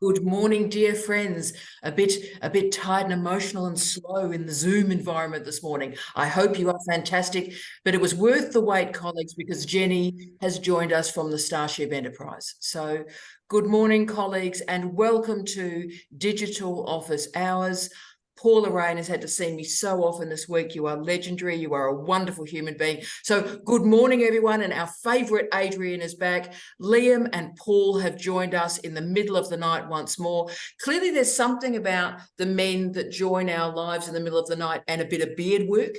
Good morning, dear friends. A bit tired and emotional and slow in the Zoom environment this morning. I hope you are fantastic, but it was worth the wait, colleagues, because Jenny has joined us from the Starship Enterprise. So good morning, colleagues, and welcome to Digital Office Hours. Paula Rain has had to see me so often this week. You are legendary. You are a wonderful human being. So good morning, everyone. And our favourite Adrian is back. Liam and Paul have joined us in the middle of the night once more. Clearly, there's something about the men that join our lives in the middle of the night and a bit of beard work.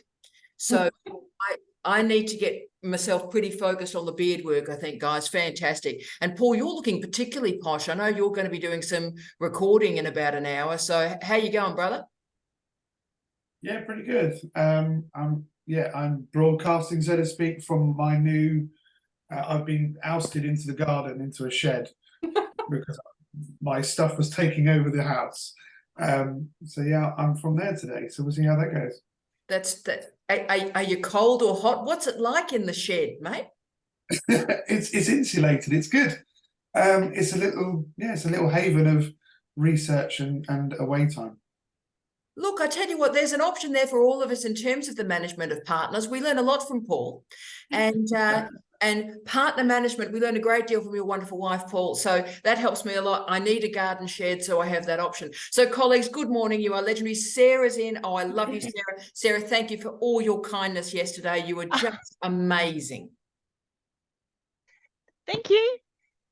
So I need to get myself pretty focused on the beard work, I think, guys. Fantastic. And Paul, you're looking particularly posh. I know you're going to be doing some recording in about an hour. So how you going, brother? Yeah, pretty good. I'm broadcasting, so to speak, from my new. I've been ousted into the garden, into a shed, because my stuff was taking over the house. So yeah, I'm from there today. So we'll see how that goes. That's that. Are you cold or hot? What's it like in the shed, mate? It's insulated. It's good. It's a little haven of research and away time. Look, I tell you what, there's an option there for all of us in terms of the management of partners. We learn a lot from Paul, and partner management. We learn a great deal from your wonderful wife, Paul. So that helps me a lot. I need a garden shed, so I have that option. So, colleagues, good morning. You are legendary. Sarah's in. Oh, I love you, Sarah. Sarah, thank you for all your kindness yesterday. You were just amazing. Thank you.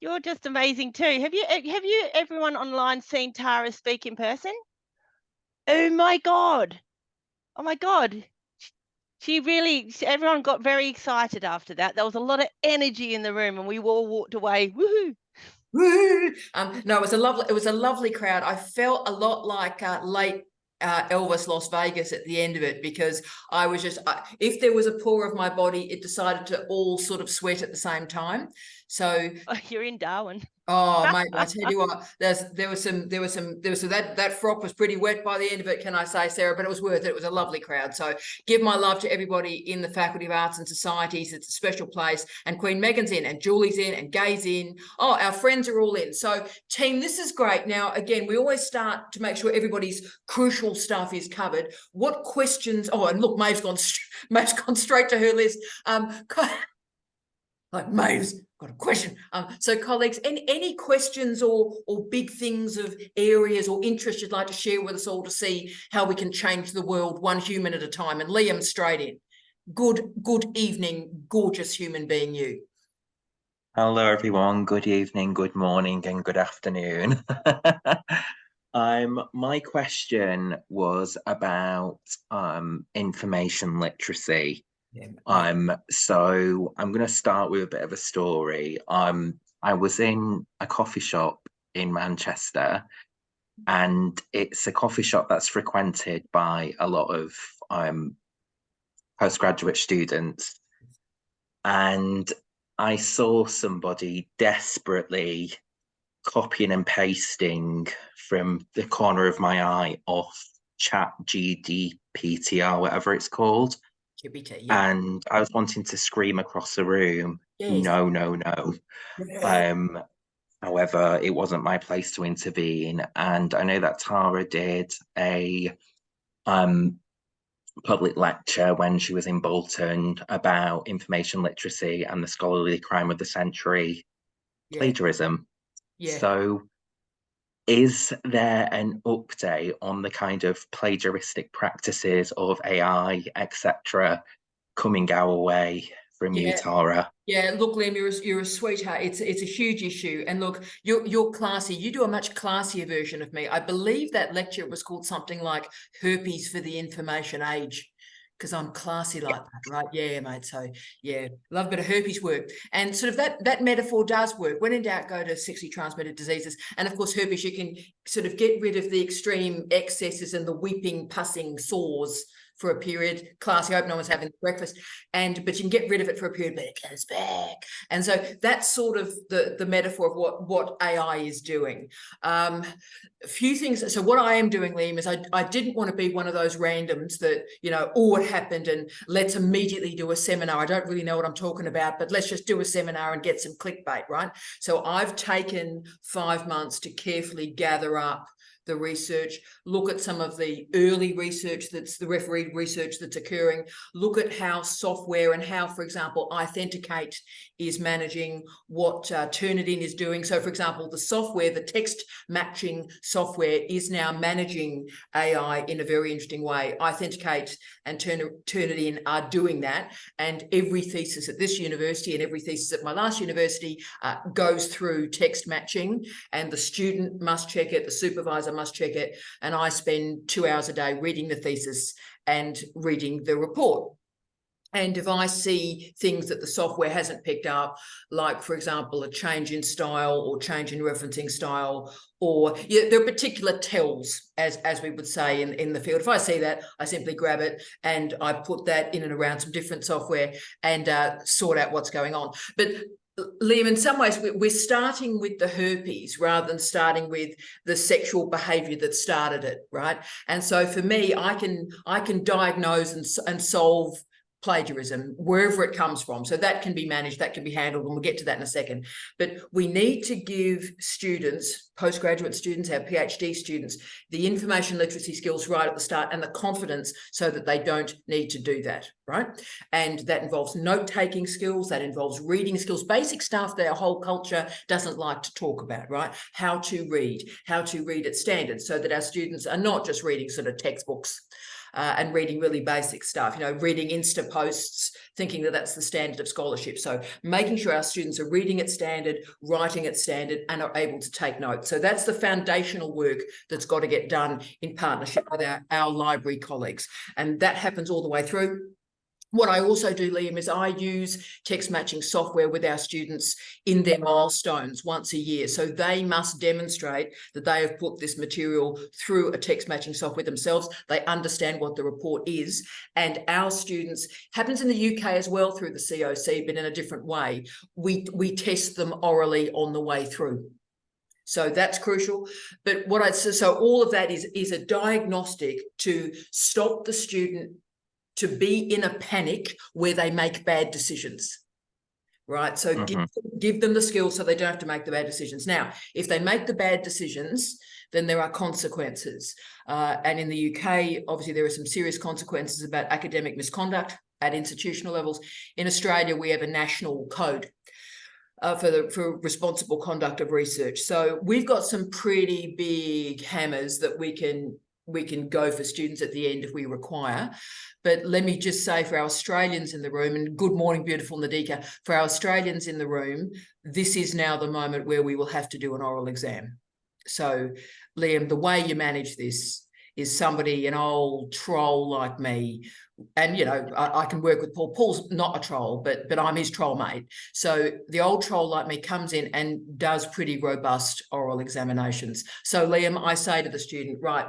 You're just amazing too. Have you everyone online seen Tara speak in person? Oh my God. Oh my God. Everyone got very excited after that. There was a lot of energy in the room and we all walked away. Woohoo. No, it was a lovely crowd. I felt a lot like late Elvis Las Vegas at the end of it, because I was just, if there was a pore of my body, it decided to all sort of sweat at the same time. So you're in Darwin. Oh, mate, I tell you what, that frock was pretty wet by the end of it, can I say, Sarah? But it was worth it. It was a lovely crowd. So give my love to everybody in the Faculty of Arts and Societies. It's a special place. And Queen Megan's in, and Julie's in, and Gay's in. Oh, our friends are all in. So, team, this is great. Now, again, we always start to make sure everybody's crucial stuff is covered. What questions? Oh, and look, Maeve's gone straight to her list. Like Maeve's got a question. So colleagues, any questions or big things of areas or interests you'd like to share with us all to see how we can change the world one human at a time? And Liam, straight in. Good evening, gorgeous human being you. Hello everyone, good evening, good morning and good afternoon. My question was about information literacy. So I'm going to start with a bit of a story. I was in a coffee shop in Manchester, and it's a coffee shop that's frequented by a lot of postgraduate students. And I saw somebody desperately copying and pasting from the corner of my eye off ChatGPT, whatever it's called. Yeah. And I was wanting to scream across the room, yes. No. However, it wasn't my place to intervene. And I know that Tara did a public lecture when she was in Bolton about information literacy and the scholarly crime of the century, plagiarism. Yeah. So is there an update on the kind of plagiaristic practices of AI, etc., coming our way from you, Tara? Yeah, look, Liam, you're a sweetheart. It's a huge issue, and look, you're classy. You do a much classier version of me. I believe that lecture was called something like "Herpes for the Information Age," because I'm classy like that, right? Yeah, mate. So yeah, love a bit of herpes work, and sort of that metaphor does work. When in doubt, go to sexually transmitted diseases, and of course, herpes. You can sort of get rid of the extreme excesses and the weeping, pussing sores for a period. Class, I hope no one's having breakfast. But you can get rid of it for a period, but it goes back. And so that's sort of the metaphor of what AI is doing. A few things. So what I am doing, Liam, is I didn't want to be one of those randoms that, you know, oh, it happened and let's immediately do a seminar. I don't really know what I'm talking about, but let's just do a seminar and get some clickbait, right? So I've taken 5 months to carefully gather up the research, look at some of the early research that's the refereed research that's occurring, look at how software and how, for example, Authenticate is managing what Turnitin is doing. So, for example, the software, the text matching software is now managing AI in a very interesting way. Authenticate and Turnitin are doing that. And every thesis at this university and every thesis at my last university goes through text matching, and the student must check it, the supervisor must check it, and I spend 2 hours a day reading the thesis and reading the report. And if I see things that the software hasn't picked up, like, for example, a change in style or change in referencing style, or there are particular tells, as we would say in the field. If I see that, I simply grab it and I put that in and around some different software and sort out what's going on. But Liam, in some ways, we're starting with the herpes rather than starting with the sexual behaviour that started it, right? And so for me, I can diagnose and solve plagiarism wherever it comes from. So that can be managed, that can be handled, and we'll get to that in a second. But we need to give students, postgraduate students, our PhD students, the information literacy skills right at the start and the confidence so that they don't need to do that, right? And that involves note-taking skills, that involves reading skills, basic stuff that our whole culture doesn't like to talk about, right? How to read at standards so that our students are not just reading sort of textbooks and reading really basic stuff, you know, reading Insta posts, thinking that that's the standard of scholarship. So making sure our students are reading at standard, writing at standard, and are able to take notes. So that's the foundational work that's got to get done in partnership with our library colleagues. And that happens all the way through. What I also do, Liam, is I use text matching software with our students in their milestones once a year. So they must demonstrate that they have put this material through a text matching software themselves. They understand what the report is. And our students, happens in the UK as well through the COC, but in a different way. We test them orally on the way through. So that's crucial. But so all of that is a diagnostic to stop the student to be in a panic where they make bad decisions, right? So give them the skills so they don't have to make the bad decisions. Now, if they make the bad decisions, then there are consequences. And in the UK, obviously, there are some serious consequences about academic misconduct at institutional levels. In Australia, we have a national code for responsible conduct of research. So we've got some pretty big hammers that we can go for students at the end if we require. But let me just say, for our Australians in the room, and good morning, beautiful Nadika, for our Australians in the room, this is now the moment where we will have to do an oral exam. So, Liam, the way you manage this is somebody, an old troll like me, and, you know, I can work with Paul. Paul's not a troll, but I'm his troll mate. So the old troll like me comes in and does pretty robust oral examinations. So, Liam, I say to the student, right,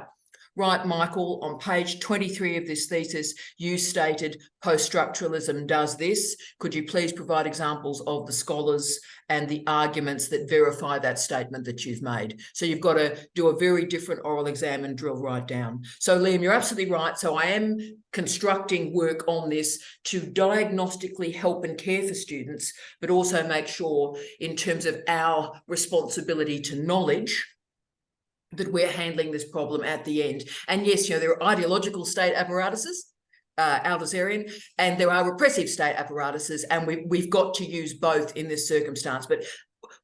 Michael, on page 23 of this thesis, you stated post-structuralism does this. Could you please provide examples of the scholars and the arguments that verify that statement that you've made? So you've got to do a very different oral exam and drill right down. So, Liam, you're absolutely right. So I am constructing work on this to diagnostically help and care for students, but also make sure in terms of our responsibility to knowledge that we're handling this problem at the end. And yes, you know, there are ideological state apparatuses, Aldosarian, and there are repressive state apparatuses, and we've got to use both in this circumstance. But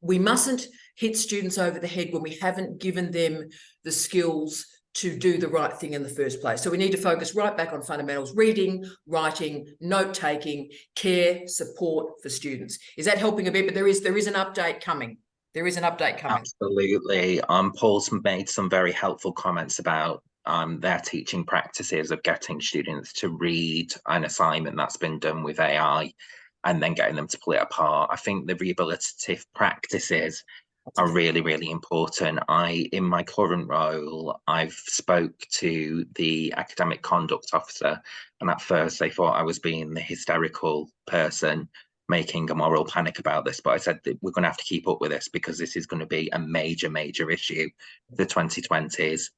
we mustn't hit students over the head when we haven't given them the skills to do the right thing in the first place. So we need to focus right back on fundamentals: reading, writing, note-taking, care, support for students. Is that helping a bit? But there is an update coming. There is an update coming. Absolutely. Paul's made some very helpful comments about their teaching practices of getting students to read an assignment that's been done with AI and then getting them to pull it apart. I think the rehabilitative practices are really, really important. In my current role, I've spoke to the academic conduct officer, and at first they thought I was being the hysterical person making a moral panic about this, but I said that we're going to have to keep up with this because this is going to be a major, major issue for the 2020s.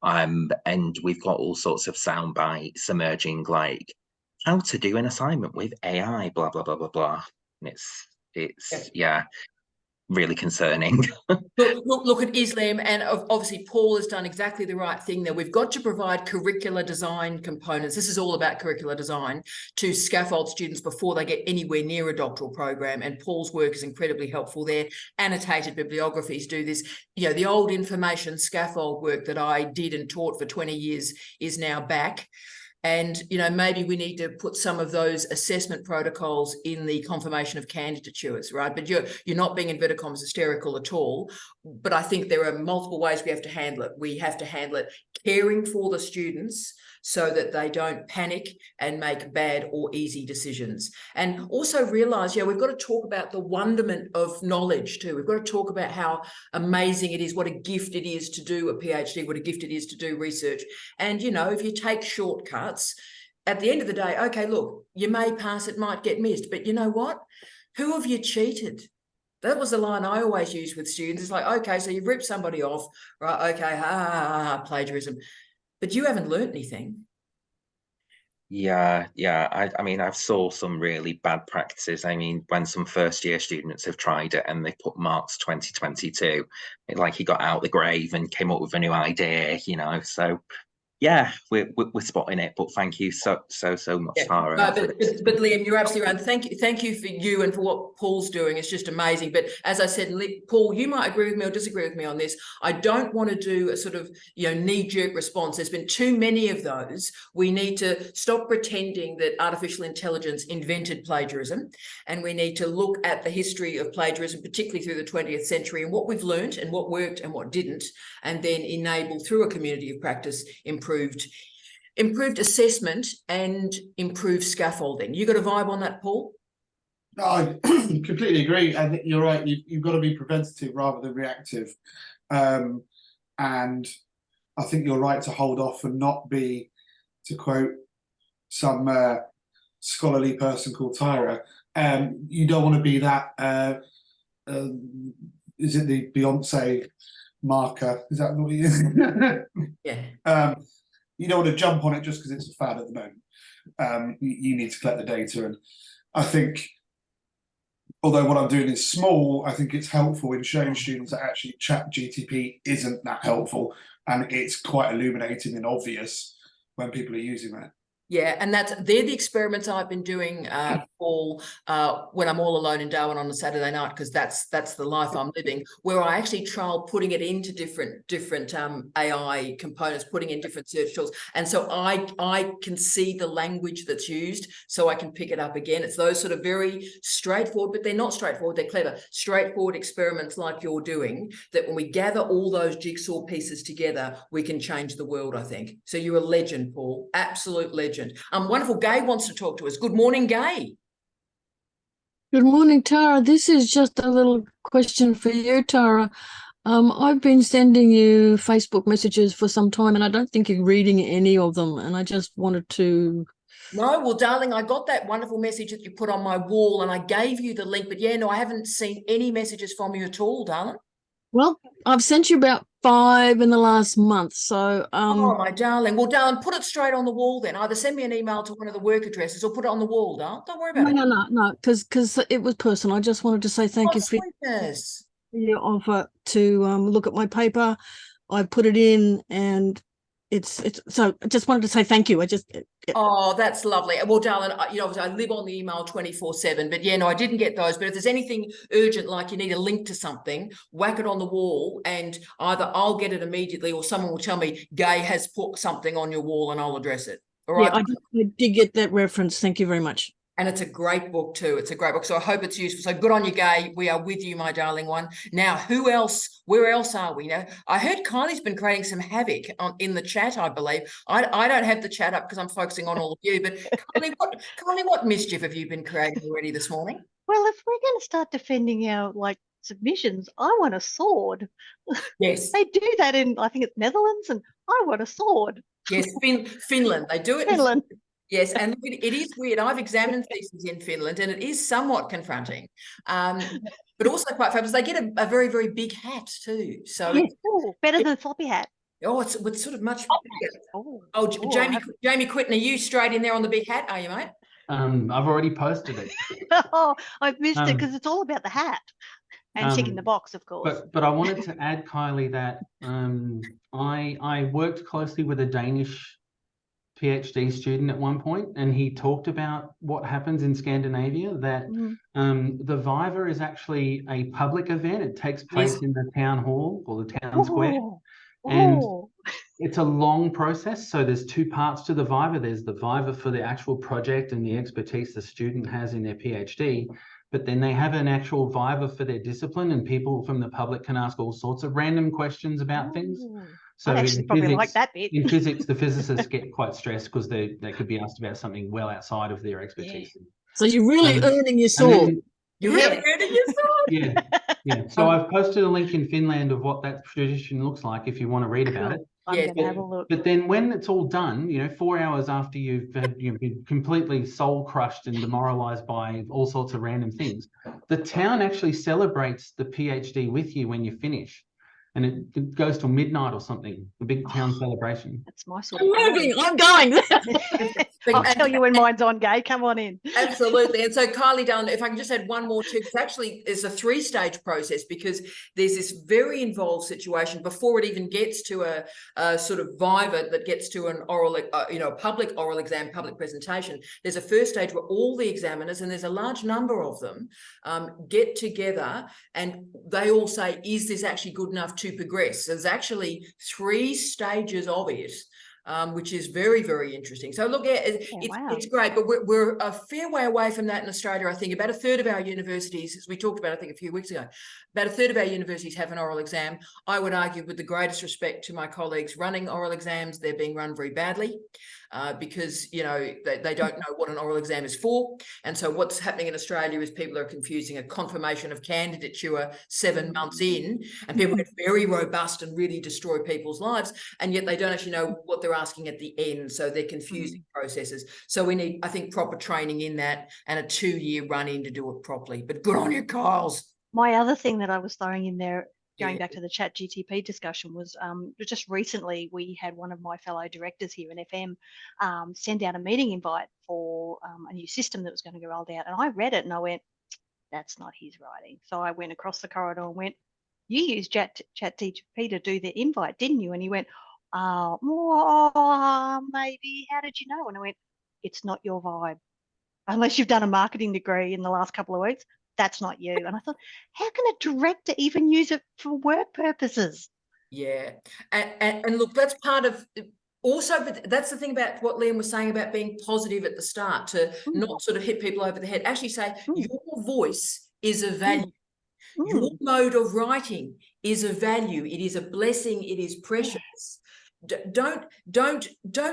And we've got all sorts of sound bites emerging, like how to do an assignment with AI, blah, blah, blah, blah, blah. And yeah, really concerning. Look at Islam, and obviously Paul has done exactly the right thing there. We've got to provide curricular design components. This is all about curricular design to scaffold students before they get anywhere near a doctoral program, and Paul's work is incredibly helpful there. Annotated bibliographies do this. You know, the old information scaffold work that I did and taught for 20 years is now back. And, you know, maybe we need to put some of those assessment protocols in the confirmation of candidatures, right? But you're not being, inverted commas, hysterical at all. But I think there are multiple ways we have to handle it. We have to handle it caring for the students so that they don't panic and make bad or easy decisions. And also realize, we've got to talk about the wonderment of knowledge too. We've got to talk about how amazing it is, what a gift it is to do a PhD, what a gift it is to do research. And, you know, if you take shortcuts, at the end of the day, okay, look, you may pass, it might get missed, but you know what? Who have you cheated? That was the line I always use with students. It's like, okay, so you've ripped somebody off, right? Okay, plagiarism. But you haven't learned anything. Yeah. I mean, I've saw some really bad practices. I mean, when some first year students have tried it and they put marks 2022, like he got out the grave and came up with a new idea, you know. So yeah, we're spotting it, but thank you so much, Tara. No, but Liam, you're absolutely right. Thank you for you and for what Paul's doing. It's just amazing. But as I said, Paul, you might agree with me or disagree with me on this. I don't want to do a sort of knee-jerk response. There's been too many of those. We need to stop pretending that artificial intelligence invented plagiarism, and we need to look at the history of plagiarism, particularly through the 20th century, and what we've learned and what worked and what didn't, and then enable through a community of practice improved assessment and improved scaffolding. You got a vibe on that, Paul? No, I completely agree. I think you're right. You've got to be preventative rather than reactive. And I think you're right to hold off and not be, to quote some scholarly person called Tyra, you don't want to be that, is it the Beyonce marker? Is that what you Yeah. You don't want to jump on it just because it's a fad at the moment. You need to collect the data. And I think, although what I'm doing is small, I think it's helpful in showing students that actually ChatGTP isn't that helpful. And it's quite illuminating and obvious when people are using that. Yeah, and they're the experiments I've been doing, Paul, when I'm all alone in Darwin on a Saturday night, because that's the life I'm living, where I actually trial putting it into different AI components, putting in different search tools. And so I can see the language that's used, so I can pick it up again. It's those sort of very straightforward, but they're not straightforward, they're clever, straightforward experiments like you're doing, that when we gather all those jigsaw pieces together, we can change the world, I think. So you're a legend, Paul, absolute legend. Wonderful. Gay wants to talk to us. Good morning, Gay. Good morning, Tara. This is just a little question for you, Tara. I've been sending you Facebook messages for some time, and I don't think you're reading any of them. And I just wanted to... No, well, darling, I got that wonderful message that you put on my wall, and I gave you the link. But yeah, no, I haven't seen any messages from you at all, darling. Well, I've sent you about 5 in the last month, so... Oh, my darling. Well, darling, put it straight on the wall then. Either send me an email to one of the work addresses or put it on the wall, darling. Don't worry about it. No, because it was personal. I just wanted to say thank you for your offer to look at my paper. I put it in, and it's so I just wanted to say thank you. Oh, that's lovely. Well, darling, I live on the email 24/7, but yeah, no, I didn't get those. But if there's anything urgent, like you need a link to something, whack it on the wall, and either I'll get it immediately or someone will tell me Gay has put something on your wall, and I'll address it. All right. Yeah, I did get that reference. Thank you very much. And it's a great book too. It's a great book. So I hope it's useful. So good on you, Gay. We are with you, my darling one. Now, who else? Where else are we? Now, I heard Kylie's been creating some havoc in the chat, I believe. I don't have the chat up because I'm focusing on all of you. But Kylie, what mischief have you been creating already this morning? Well, if we're going to start defending our submissions, I want a sword. Yes, They do that in, I think it's Netherlands, and I want a sword. yes, Finland. They do it in Finland. Yes, and it is weird. I've examined theses in Finland, and it is somewhat confronting, but also quite fabulous. They get a very, very big hat too. So, Ooh, better than floppy hat. it's sort of much bigger. Oh, Jamie Quitten, are you straight in there on the big hat? Are you, mate? I've already posted it. oh, I've missed it because it's all about the hat and ticking the box, of course. But I wanted to add, Kylie, that I worked closely with a Danish PhD student at one point, and he talked about what happens in Scandinavia, that the Viva is actually a public event. It takes place in the town hall or the town square. And it's a long process. So there's two parts to the Viva. There's the Viva for the actual project and the expertise the student has in their PhD. But then they have an actual Viva for their discipline, and people from the public can ask all sorts of random questions about things. So I actually probably like that bit. In physics, the physicists get quite stressed because they could be asked about something well outside of their expertise. So you're really earning your sword. You're really earning your sword. Yeah. So I've posted a link in Finland of what that tradition looks like if you want to read about it. I'm going to have a look. But then when it's all done, 4 hours after you've been completely soul crushed and demoralized by all sorts of random things, the town actually celebrates the PhD with you when you finish. And it goes till midnight or something, a big town celebration. That's my sort of Moving, I'm going. I'll tell you when mine's on, Gay. Come on in. Absolutely. And so, Kylie Dunn, if I can just add one more too, it's actually is a 3-stage process, because there's this very involved situation before it even gets to a sort of Viva that gets to an oral, public oral exam, public presentation. There's a first stage where all the examiners, and there's a large number of them, get together and they all say, is this actually good enough to progress? There's actually 3 stages of it, which is very, very interesting. So look, it's great, but we're a fair way away from that in Australia. I think about a third of our universities, as we talked about, I think a few weeks ago, about a third of our universities have an oral exam. I would argue, with the greatest respect to my colleagues running oral exams, they're being run very badly. Because they don't know what an oral exam is for. And so what's happening in Australia is people are confusing a confirmation of candidature 7 months in, and people get very robust and really destroy people's lives, and yet they don't actually know what they're asking at the end. So they're confusing processes. So we need, I think, proper training in that and a 2-year run in to do it properly. But good on you, Kyles. My other thing that I was throwing in there, going back to the chat GTP discussion, was just recently we had one of my fellow directors here in FM send out a meeting invite for a new system that was going to get rolled out. And I read it and I went, that's not his writing. So I went across the corridor and went, you used chat GTP to do the invite, didn't you? And he went, maybe, how did you know? And I went, it's not your vibe. Unless you've done a marketing degree in the last couple of weeks, that's not you. And I thought, how can a director even use it for work purposes? Yeah. And look, that's part of also, but that's the thing about what Liam was saying about being positive at the start, to not sort of hit people over the head. Actually say your voice is a value. Your mode of writing is a value. It is a blessing. It is precious. Don't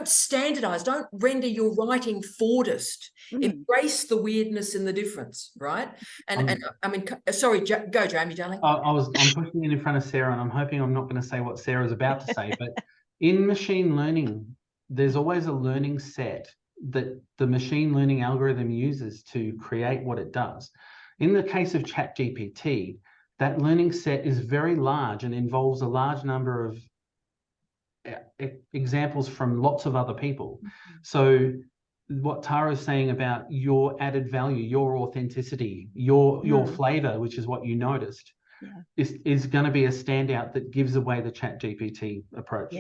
standardize. Don't render your writing Fordist. Embrace the weirdness and the difference, right? And I mean, sorry, go, Jamie, darling. I'm pushing it in front of Sarah, and I'm hoping I'm not going to say what Sarah's about to say. But in machine learning, there's always a learning set that the machine learning algorithm uses to create what it does. In the case of ChatGPT, that learning set is very large and involves a large number of examples from lots of other people. So what Tara's saying about your added value, your authenticity, your flavor, which is what you noticed, is going to be a standout that gives away the ChatGPT approach.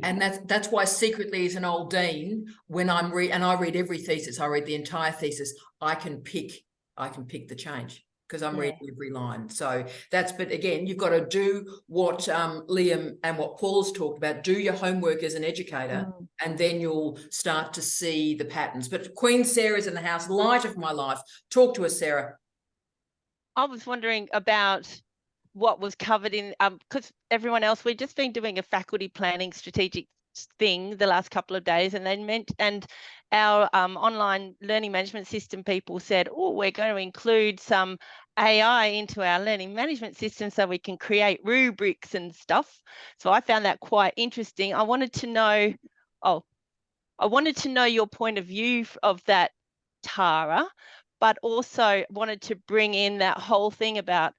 And that's why secretly, as an old dean, when I read every thesis, I read the entire thesis, I can pick the change, because I'm reading every line. So but again, you've got to do what Liam and what Paul's talked about, do your homework as an educator, and then you'll start to see the patterns. But Queen Sarah's in the house, light of my life. Talk to us, Sarah. I was wondering about what was covered in, because everyone else, we've just been doing a faculty planning strategic thing the last couple of days, and our online learning management system people said, oh, we're going to include some AI into our learning management system so we can create rubrics and stuff. So I found that quite interesting. I wanted to know your point of view of that, Tara, but also wanted to bring in that whole thing about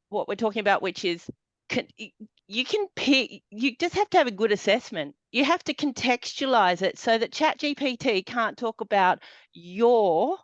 what we're talking about, which is you just have to have a good assessment. You have to contextualize it so that ChatGPT can't talk about your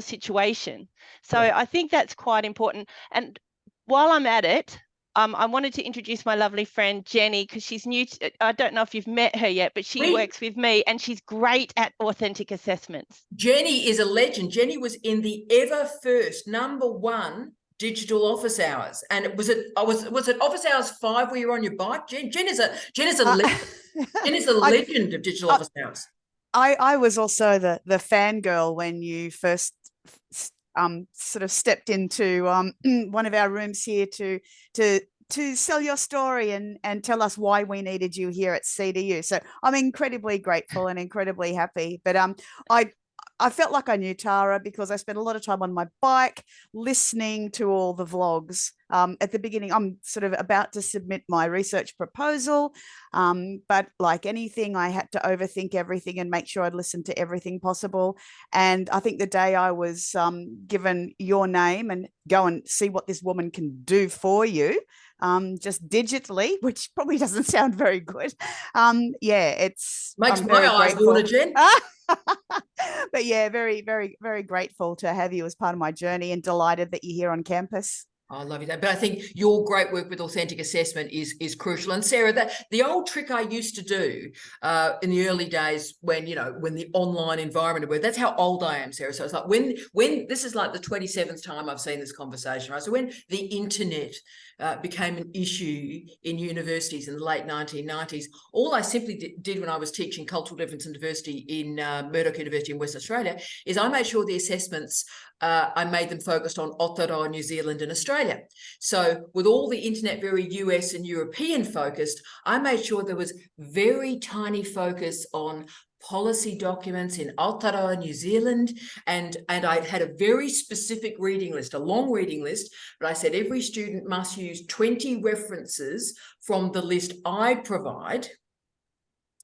situation. So I think that's quite important. And while I'm at it, I wanted to introduce my lovely friend Jenny, because she's new. I don't know if you've met her yet, but she works with me and she's great at authentic assessments. Jenny is a legend. Jenny was in the ever first #1 digital office hours, and was it office hours 5 where you're on your bike? Jen is a legend. Jen is a legend of digital office hours. I was also the fangirl when you first sort of stepped into one of our rooms here to sell your story and tell us why we needed you here at CDU. So I'm incredibly grateful and incredibly happy. But I felt like I knew Tara because I spent a lot of time on my bike listening to all the vlogs. At the beginning, I'm sort of about to submit my research proposal, but like anything, I had to overthink everything and make sure I'd listen to everything possible. And I think the day I was given your name and go and see what this woman can do for you, just digitally, which probably doesn't sound very good. Yeah, it's makes my eyes water, Jen. But yeah, very, very, very grateful to have you as part of my journey and delighted that you're here on campus. I love you that. But I think your great work with authentic assessment is crucial. And Sarah, that the old trick I used to do in the early days when the online environment, that's how old I am, Sarah. So it's like when this is like the 27th time I've seen this conversation, right? So when the internet became an issue in universities in the late 1990s, all I simply did when I was teaching cultural difference and diversity in Murdoch University in West Australia is I made sure the assessments I made them focused on Aotearoa, New Zealand and Australia. So with all the internet very US and European focused, I made sure there was very tiny focus on policy documents in Aotearoa, New Zealand, and I had a very specific reading list, a long reading list, but I said every student must use 20 references from the list I provide.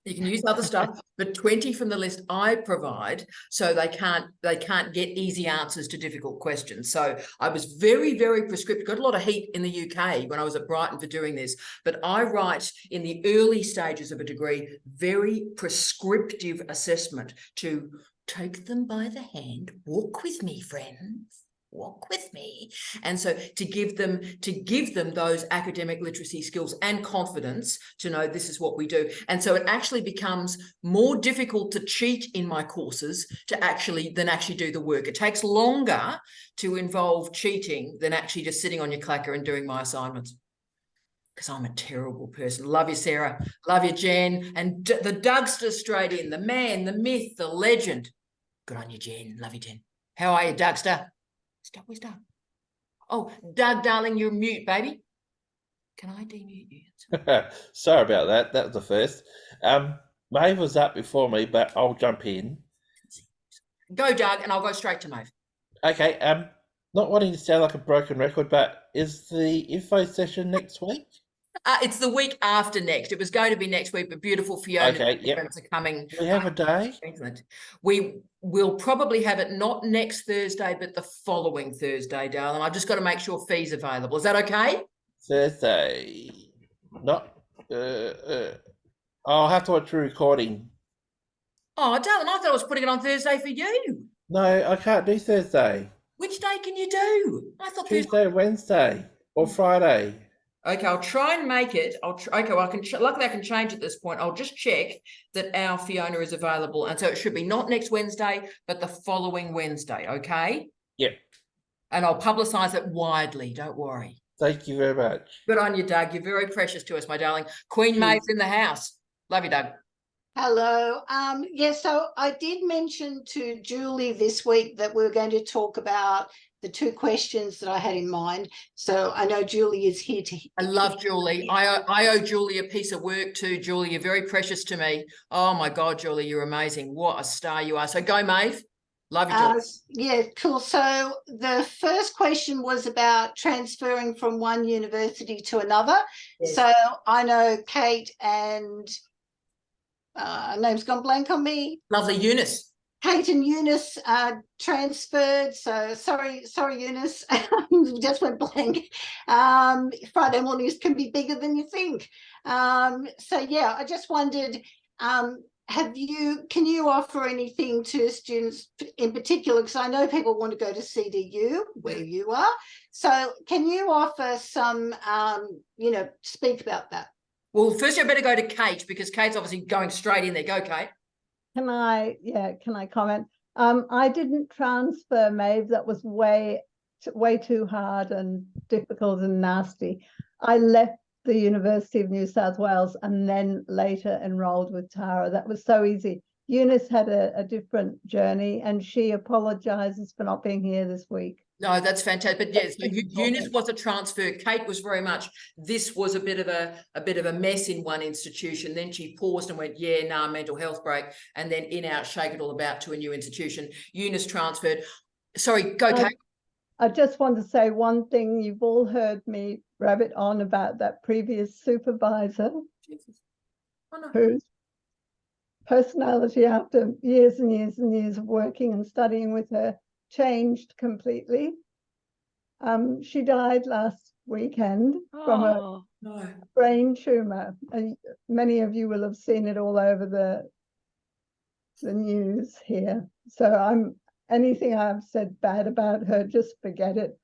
You can use other stuff, but 20 from the list I provide, so they can't get easy answers to difficult questions. So I was very, very prescriptive. Got a lot of heat in the UK when I was at Brighton for doing this, but I write in the early stages of a degree very prescriptive assessment to take them by the hand, walk with me, friends. Walk with me. And so to give them those academic literacy skills and confidence to know this is what we do. And so it actually becomes more difficult to cheat in my courses than actually do the work. It takes longer to involve cheating than actually just sitting on your clacker and doing my assignments. Because I'm a terrible person. Love you, Sarah. Love you, Jen. And the Dougster straight in, the man, the myth, the legend. Good on you, Jen. Love you, Jen. How are you, Dougster? Where's Doug? Oh, Doug, darling, you're mute, baby. Can I demute you? Sorry about that. That was the first. Maeve was up before me, but I'll jump in. Go, Doug, and I'll go straight to Maeve. Okay. Not wanting to sound like a broken record, but is the info session next week? It's the week after next. It was going to be next week, but beautiful Fiona are coming. Do we have a day? We will probably have it not next Thursday, but the following Thursday, darling. I've just got to make sure fee's available. Is that okay? Thursday. Not. I'll have to watch the recording. Oh, darling, I thought I was putting it on Thursday for you. No, I can't do Thursday. Which day can you do? I thought Tuesday, Wednesday, or Friday. Okay, I'll try and make it. Luckily I can change at this point. I'll just check that our Fiona is available. And so it should be not next Wednesday, but the following Wednesday, okay? Yep. And I'll publicise it widely, don't worry. Thank you very much. Good on you, Doug. You're very precious to us, my darling. Queen Maeve's in the house. Love you, Doug. Hello. Yeah, so I did mention to Julie this week that we were going to talk about the 2 questions that I had in mind. So I know Julie is here to. I love Julie. I owe Julie a piece of work too, Julie. You're very precious to me. Oh my God, Julie, you're amazing. What a star you are. So go, Maeve. Love you, Julie. Yeah, cool. So the first question was about transferring from one university to another. Yes. So I know Kate and name's gone blank on me. Lovely, Eunice. Kate and Eunice transferred. So sorry, Eunice, just went blank. Friday mornings can be bigger than you think. So yeah, I just wondered, can you offer anything to students in particular? Because I know people want to go to CDU where you are. So can you offer some, speak about that? Well, first you better go to Kate because Kate's obviously going straight in there. Go, Kate. Can I comment? I didn't transfer, Maeve. That was way too hard and difficult and nasty. I left the University of New South Wales and then later enrolled with Tara. That was so easy. Eunice had a different journey and she apologizes for not being here this week. No, that's fantastic. But yes, so Eunice was a transfer. Kate was very much, this was a bit of a mess in one institution. Then she paused and went, yeah, nah, mental health break. And then in, out, shake it all about to a new institution. Eunice transferred. Sorry, go, Kate. I just want to say one thing. You've all heard me rabbit on about that previous supervisor whose personality after years and years and years of working and studying with her changed completely. She died last weekend from a brain tumor. And many of you will have seen it all over the news here. So anything I've said bad about her, just forget it.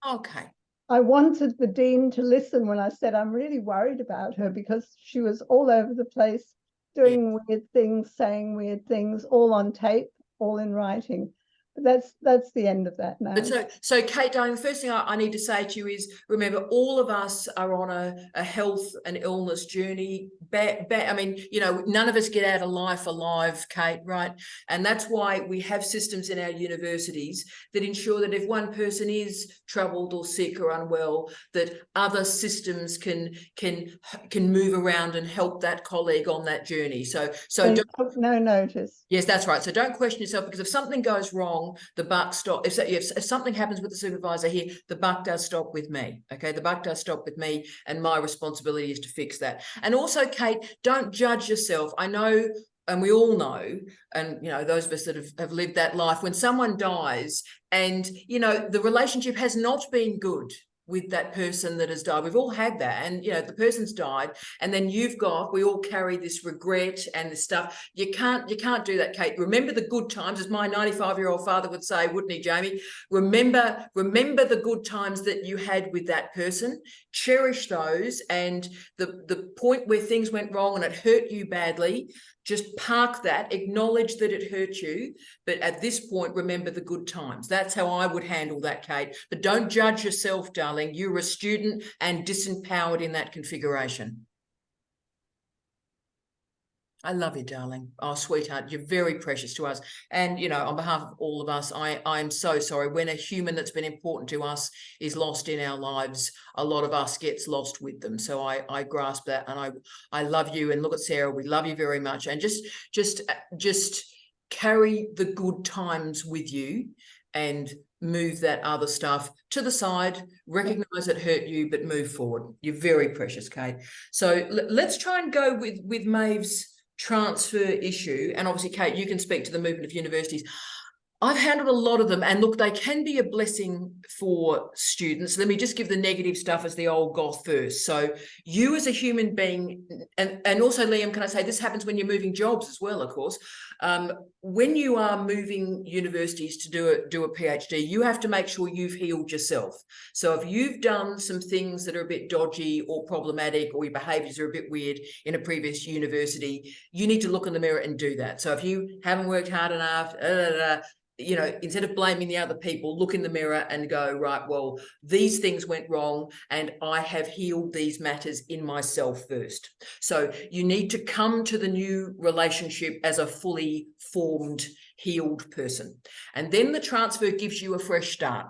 Okay. I wanted the dean to listen when I said I'm really worried about her because she was all over the place doing weird things, saying weird things, all on tape, all in writing. But that's the end of that now. But so Kate, darling, the first thing I need to say to you is, remember, all of us are on a health and illness journey. I mean, none of us get out of life alive, Kate, right? And that's why we have systems in our universities that ensure that if one person is troubled or sick or unwell, that other systems can move around and help that colleague on that journey. So took no notice. Yes, that's right. So don't question yourself, because if something goes wrong, the buck stops. If something happens with the supervisor here, the buck does stop with me. Okay, the buck does stop with me, and my responsibility is to fix that. And also, Kate, don't judge yourself. I know, and we all know, and those of us that have lived that life, when someone dies and the relationship has not been good with that person that has died. We've all had that, and the person's died, and then we all carry this regret and this stuff. You can't do that, Kate. Remember the good times, as my 95-year-old father would say, wouldn't he, Jamie? Remember the good times that you had with that person. Cherish those, and the point where things went wrong and it hurt you badly, just park that, acknowledge that it hurt you, but at this point, remember the good times. That's how I would handle that, Kate. But don't judge yourself, darling. You're a student and disempowered in that configuration. I love you, darling. Oh, sweetheart, you're very precious to us. And, on behalf of all of us, I'm so sorry. When a human that's been important to us is lost in our lives, a lot of us gets lost with them. So I grasp that, and I love you. And look at Sarah, we love you very much. And just carry the good times with you and move that other stuff to the side, recognize it hurt you, but move forward. You're very precious, Kate. So let's try and go with Maeve's transfer issue. And obviously, Kate, you can speak to the movement of universities. I've handled a lot of them, and look, they can be a blessing for students. Let me just give the negative stuff as the old goth first. So you as a human being, and also, Liam, can I say this happens when you're moving jobs as well, of course. When you are moving universities to do a PhD, you have to make sure you've healed yourself. So if you've done some things that are a bit dodgy or problematic, or your behaviours are a bit weird in a previous university, you need to look in the mirror and do that. So if you haven't worked hard enough, you know, instead of blaming the other people, look in the mirror and go, right, well, these things went wrong and I have healed these matters in myself first. So you need to come to the new relationship as a fully formed, healed person. And then the transfer gives you a fresh start.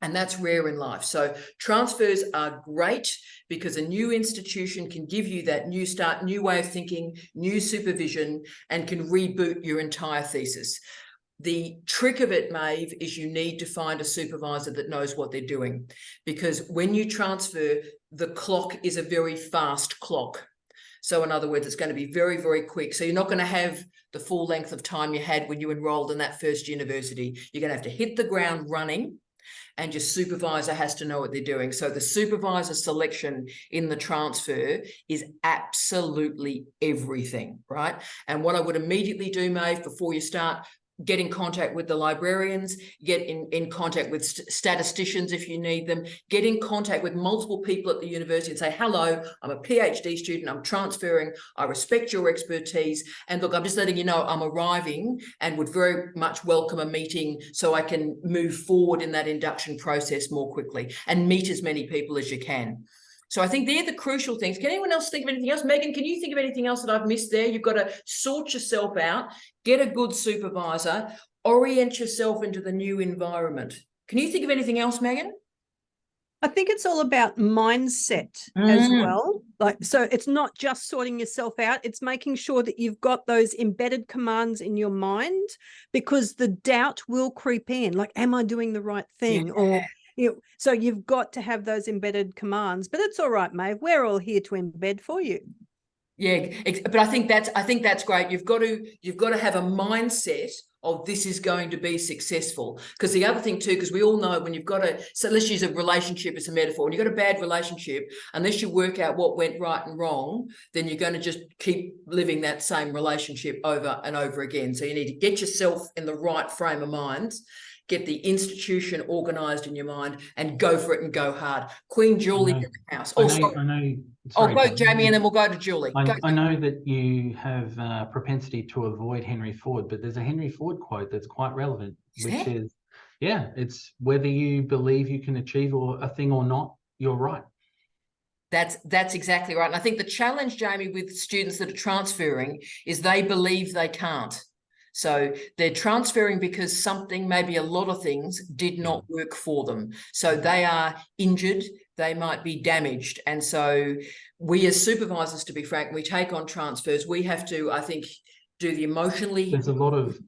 And that's rare in life. So transfers are great because a new institution can give you that new start, new way of thinking, new supervision, and can reboot your entire thesis. The trick of it, Maeve, is you need to find a supervisor that knows what they're doing, because when you transfer, the clock is a very fast clock. So in other words, it's going to be very, very quick. So you're not going to have the full length of time you had when you enrolled in that first university. You're going to have to hit the ground running, and your supervisor has to know what they're doing. So the supervisor selection in the transfer is absolutely everything, right? And what I would immediately do, Maeve, before you start, get in contact with the librarians, get in contact with statisticians if you need them, get in contact with multiple people at the university and say, hello, I'm a PhD student, I'm transferring, I respect your expertise, and look, I'm just letting you know I'm arriving and would very much welcome a meeting so I can move forward in that induction process more quickly and meet as many people as you can. So I think they're the crucial things. Can anyone else think of anything else? Megan, can you think of anything else that I've missed there? You've got to sort yourself out, get a good supervisor, orient yourself into the new environment. Can you think of anything else, Megan? I think it's all about mindset as well. Like, so it's not just sorting yourself out, it's making sure that you've got those embedded commands in your mind, because the doubt will creep in. Like, am I doing the right thing? Yeah. Or, you know, so you've got to have those embedded commands, but it's all right, Maeve. We're all here to embed for you. Yeah, but I think that's great. You've got to have a mindset of this is going to be successful. Because the other thing too, because we all know when you've got so let's use a relationship as a metaphor. When you've got a bad relationship, unless you work out what went right and wrong, then you're going to just keep living that same relationship over and over again. So you need to get yourself in the right frame of mind, get the institution organised in your mind, and go for it and go hard. Queen Julie in the house. I know. Sorry, go Jamie, and then we'll go to Julie. I know that you have a propensity to avoid Henry Ford, but there's a Henry Ford quote that's quite relevant, which is, yeah, it's whether you believe you can achieve a thing or not, you're right. That's exactly right. And I think the challenge, Jamie, with students that are transferring is they believe they can't. So they're transferring because something, maybe a lot of things, did not work for them. So they are injured, they might be damaged. And so we as supervisors, to be frank, we take on transfers. We have to, I think, do the emotionally. There's a lot of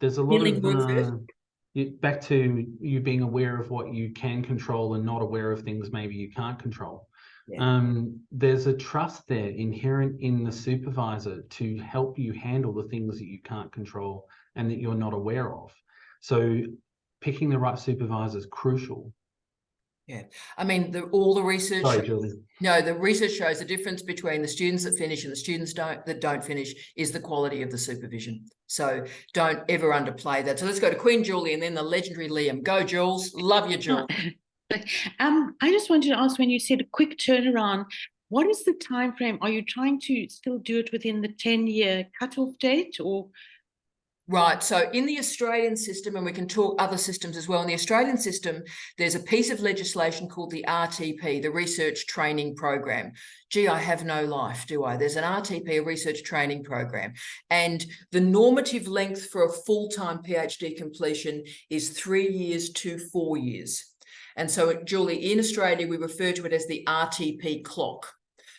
back to you being aware of what you can control and not aware of things maybe you can't control. Yeah. There's a trust there inherent in the supervisor to help you handle the things that you can't control and that you're not aware of. So picking the right supervisor is crucial. Yeah, I mean, all the research. Sorry, Julie. No, the research shows the difference between the students that finish and the students that don't finish is the quality of the supervision. So don't ever underplay that. So let's go to Queen Julie and then the legendary Liam. Go, Jules. Love you, Jules. I just wanted to ask, when you said a quick turnaround, what is the time frame? Are you trying to still do it within the 10-year cutoff date, or? Right. So in the Australian system, and we can talk other systems as well, in the Australian system, there's a piece of legislation called the RTP, the Research Training Program. Gee, I have no life, do I? There's an RTP, a Research Training Program. And the normative length for a full-time PhD completion is 3 years to 4 years. And so, Julie, in Australia, we refer to it as the RTP clock.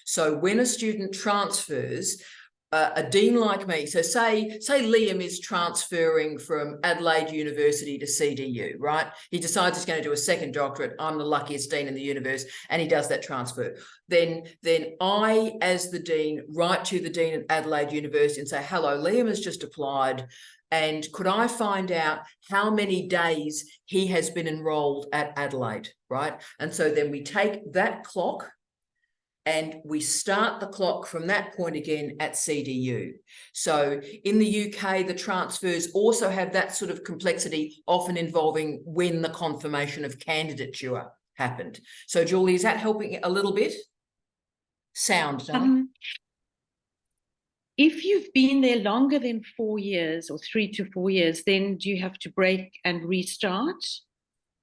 So when a student transfers, a dean like me, so say Liam is transferring from Adelaide University to CDU, right? He decides he's going to do a second doctorate. I'm the luckiest dean in the universe, and he does that transfer. Then I, as the dean, write to the dean at Adelaide University and say, hello, Liam has just applied, and could I find out how many days he has been enrolled at Adelaide, right? And so then we take that clock and we start the clock from that point again at CDU. So in the UK, the transfers also have that sort of complexity, often involving when the confirmation of candidature happened. So Julie, is that helping a little bit? Sound, If you've been there longer than 4 years or 3 to 4 years, then do you have to break and restart?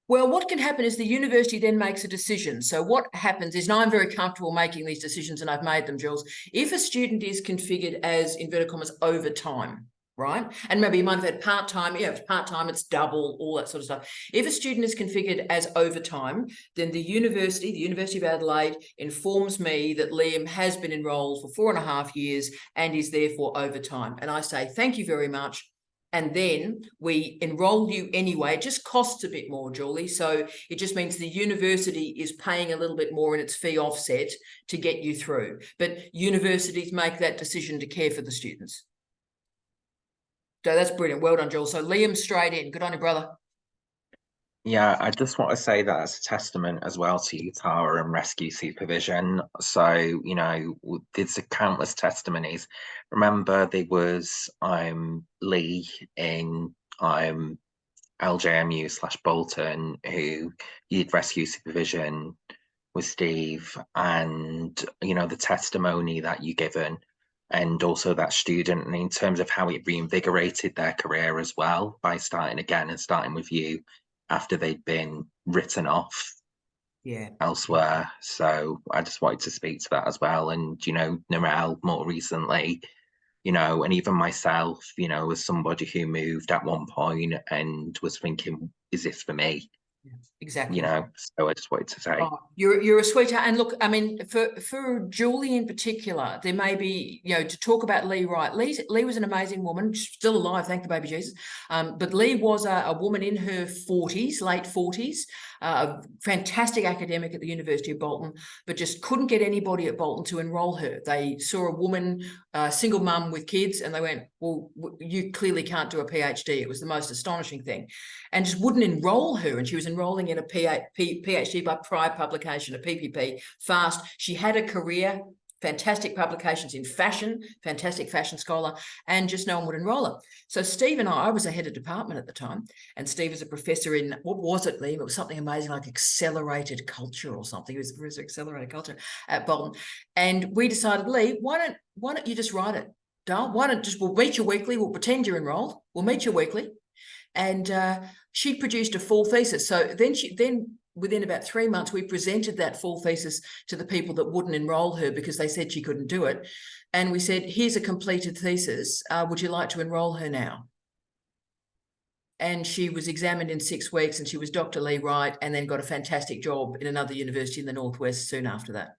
Well, what can happen is the university then makes a decision. So what happens is, now I'm very comfortable making these decisions and I've made them, Jules. If a student is configured as, inverted commas, overtime, right? And maybe you might have had part-time, if it's part-time, it's double, all that sort of stuff. If a student is configured as overtime, then the University of Adelaide, informs me that Liam has been enrolled for 4.5 years and is therefore overtime. And I say, thank you very much. And then we enroll you anyway. It just costs a bit more, Julie. So it just means the university is paying a little bit more in its fee offset to get you through. But universities make that decision to care for the students. So that's brilliant. Well done, Jules. So Liam, straight in. Good on you, brother. Yeah, I just want to say that it's a testament as well to you, Tara, and rescue supervision. So, you know, there's countless testimonies. Remember, there was Lee in LJMU/Bolton who did rescue supervision with Steve, and you know the testimony that you given, and also that student, and in terms of how it reinvigorated their career as well by starting again and starting with you after they'd been written off elsewhere. So I just wanted to speak to that as well. And you know, Narelle more recently, you know, and even myself, you know, as somebody who moved at one point and was thinking, is this for me? Exactly. You know, so I just wanted to say. Oh, you're a sweetheart. And look, I mean, for Julie in particular, there may be, you know, to talk about Lee Wright. Lee was an amazing woman, still alive, thank the baby Jesus. But Lee was a woman in her 40s, late 40s, a fantastic academic at the University of Bolton, but just couldn't get anybody at Bolton to enroll her. They saw a woman, single mum with kids, and they went, well, you clearly can't do a PhD. It was the most astonishing thing. And just wouldn't enroll her. And she was enrolling in a PhD by prior publication, a PPP, fast. She had a career, fantastic publications in fashion, fantastic fashion scholar, and just no one would enroll her. So Steve and I was a head of department at the time, and Steve was a professor in, what was it, Liam? It was something amazing like accelerated culture or something. He was a professor of accelerated culture at Bolton. And we decided, Lee, why don't you just write it? Dale, we'll meet you weekly, we'll pretend you're enrolled, we'll meet you weekly. And she produced a full thesis. So then within about 3 months, we presented that full thesis to the people that wouldn't enroll her because they said she couldn't do it. And we said, here's a completed thesis. Would you like to enroll her now? And she was examined in 6 weeks, and she was Dr. Lee Wright, and then got a fantastic job in another university in the Northwest soon after that.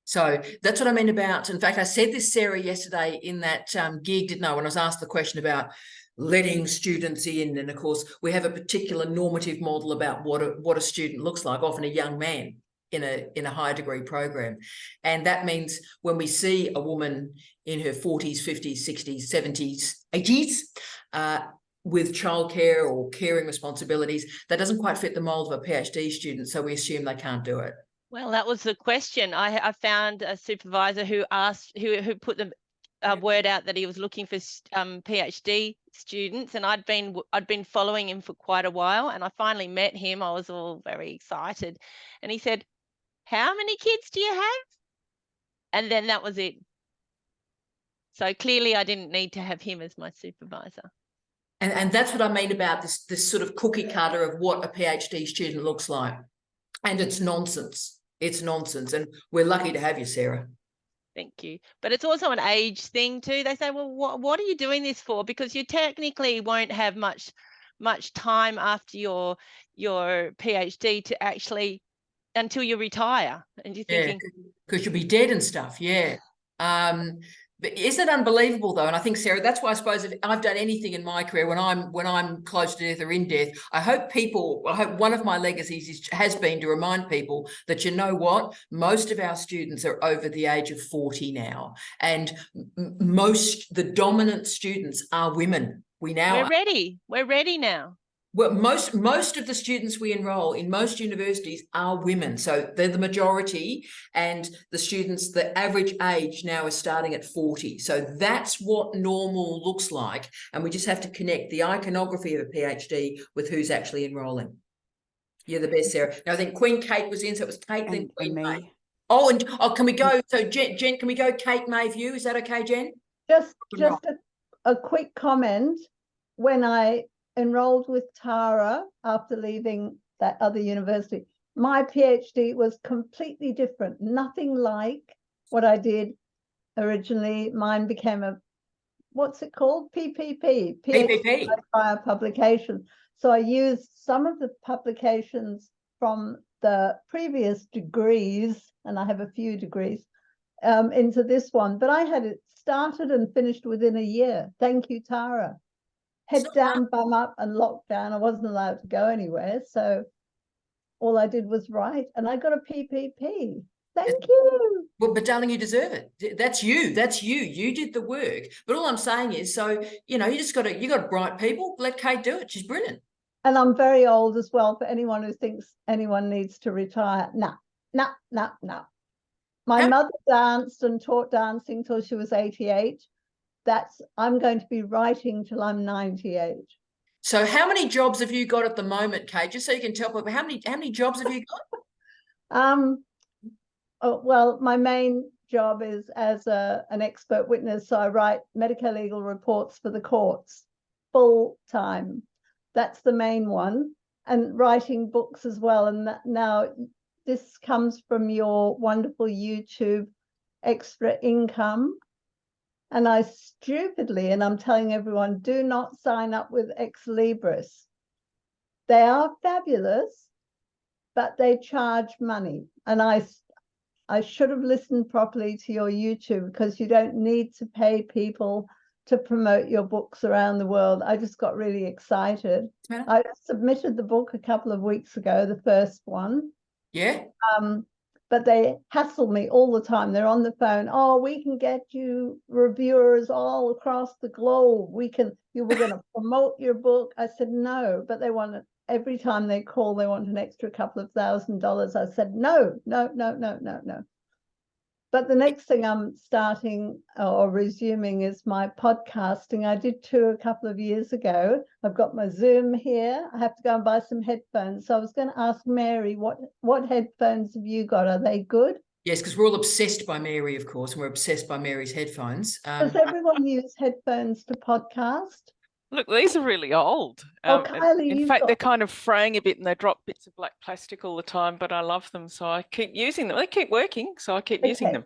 So that's what I mean about, in fact, I said this, Sarah, yesterday in that gig, didn't I, when I was asked the question about letting students in. And of course, we have a particular normative model about what a student looks like, often a young man in a higher degree program. And that means when we see a woman in her 40s, 50s, 60s, 70s, 80s, with childcare or caring responsibilities, that doesn't quite fit the mold of a PhD student. So we assume they can't do it. Well, that was the question. I found a supervisor who asked, who put the word out that he was looking for PhD students, and I'd been following him for quite a while, and I finally met him. I was all very excited, and he said, "How many kids do you have?" And then that was it. So clearly, I didn't need to have him as my supervisor. And that's what I mean about this sort of cookie cutter of what a PhD student looks like, and it's nonsense. It's nonsense, and we're lucky to have you, Sarah. Thank you. But it's also an age thing too. They say, well, what are you doing this for? Because you technically won't have much time after your PhD to actually, until you retire. And you're thinking, because you'll be dead and stuff. Yeah. But isn't it unbelievable though? And I think, Sarah, that's why I suppose if I've done anything in my career when I'm close to death or in death, I hope one of my legacies has been to remind people that, you know what, most of our students are over the age of 40 now, and the dominant students are women. We're ready now. Well, most of the students we enroll in most universities are women. So they're the majority, and the students, the average age now is starting at 40. So that's what normal looks like. And we just have to connect the iconography of a PhD with who's actually enrolling. You're the best, Sarah. Now, I think Queen Kate was in, so it was Kate, then Queen May. Oh, can we go? So Jen, can we go Kate Mayview? Is that okay, Jen? Just Right. a quick comment. When I enrolled with Tara after leaving that other university, my PhD was completely different. Nothing like what I did originally. Mine became a, what's it called? PPP, PPP. prior publication. So I used some of the publications from the previous degrees, and I have a few degrees, into this one, but I had it started and finished within a year. Thank you, Tara. Head down, bum up, and lockdown. I wasn't allowed to go anywhere, so all I did was write, and I got a PPP. Thank you. Well, but darling, you deserve it. That's you. That's you. You did the work. But all I'm saying is, so you know, you got bright people. Let Kate do it. She's brilliant. And I'm very old as well. For anyone who thinks anyone needs to retire, nah. My mother danced and taught dancing till she was 88. I'm going to be writing till I'm 98. So how many jobs have you got at the moment, Kate? Just so you can tell people, how many jobs have you got? Well, my main job is as an expert witness. So I write medical legal reports for the courts full time. That's the main one. And writing books as well. And now this comes from your wonderful YouTube extra income. And I stupidly, and I'm telling everyone, do not sign up with Ex Libris. They are fabulous, but they charge money. And I should have listened properly to your YouTube, because you don't need to pay people to promote your books around the world. I just got really excited. Yeah. I submitted the book a couple of weeks ago, the first one. Yeah. But they hassle me all the time. They're on the phone. Oh, we can get you reviewers all across the globe. You were going to promote your book. I said, no, but they want it. Every time they call, they want an extra couple of $1,000. I said, no. But the next thing I'm starting or resuming is my podcasting. I did 2 a couple of years ago. I've got my Zoom here. I have to go and buy some headphones. So I was going to ask Mary, what headphones have you got? Are they good? Yes, because we're all obsessed by Mary, of course, and we're obsessed by Mary's headphones. Does everyone use headphones to podcast? Look, these are really old. Kylie, in fact, they're kind of fraying a bit and they drop bits of black plastic all the time, but I love them. So I keep using them. They keep working, so I keep using them.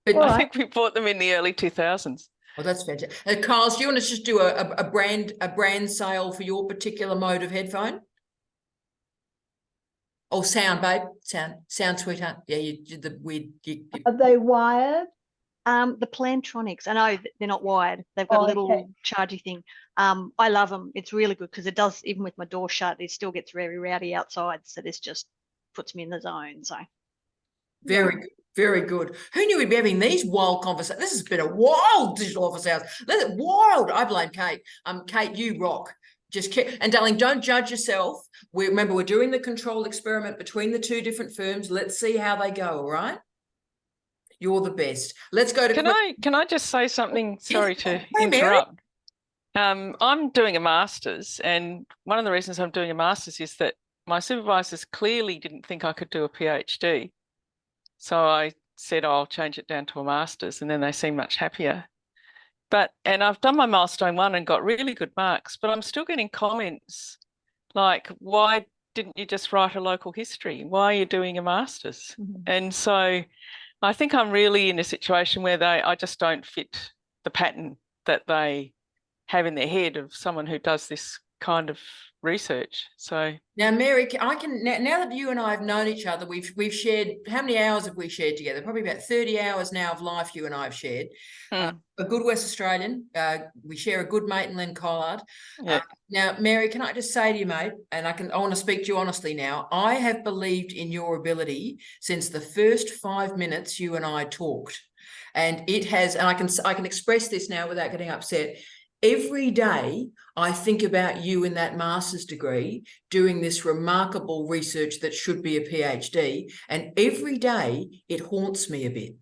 But I think we bought them in the early 2000s. Oh, that's fantastic. Kyle, do you want to just do a brand sale for your particular mode of headphone? Oh, sound, babe. Sound, sweetheart. Yeah, you did the weird. Are they wired? The Plantronics. I know they're not wired. They've got a little chargy thing. I love them. It's really good because it does, even with my door shut, it still gets very rowdy outside. So this just puts me in the zone. So very good. Very good. Who knew we'd be having these wild conversations? This has been a wild digital office hours. Wild. I blame Kate. Kate, you rock. And darling, don't judge yourself. Remember, we're doing the controlled experiment between the 2 different firms. Let's see how they go. All right. You're the best. Let's go to. Can I just say something? Sorry to interrupt. I'm doing a master's, and one of the reasons I'm doing a master's is that my supervisors clearly didn't think I could do a PhD. So I said, I'll change it down to a master's, and then they seemed much happier. And I've done my milestone 1 and got really good marks, but I'm still getting comments like, why didn't you just write a local history? Why are you doing a master's? Mm-hmm. And so I think I'm really in a situation where I just don't fit the pattern that they have in their head of someone who does this kind of research. So now, Mary, now that you and I have known each other, we've shared, how many hours have we shared together? Probably about 30 hours now of life you and I have shared. A good West Australian. We share a good mate in Len Collard. Yeah. Now, Mary, can I just say to you, mate, and I want to speak to you honestly now, I have believed in your ability since the first 5 minutes you and I talked. And it has, and I can express this now without getting upset. Every day I think about you in that master's degree doing this remarkable research that should be a PhD, and every day it haunts me a bit.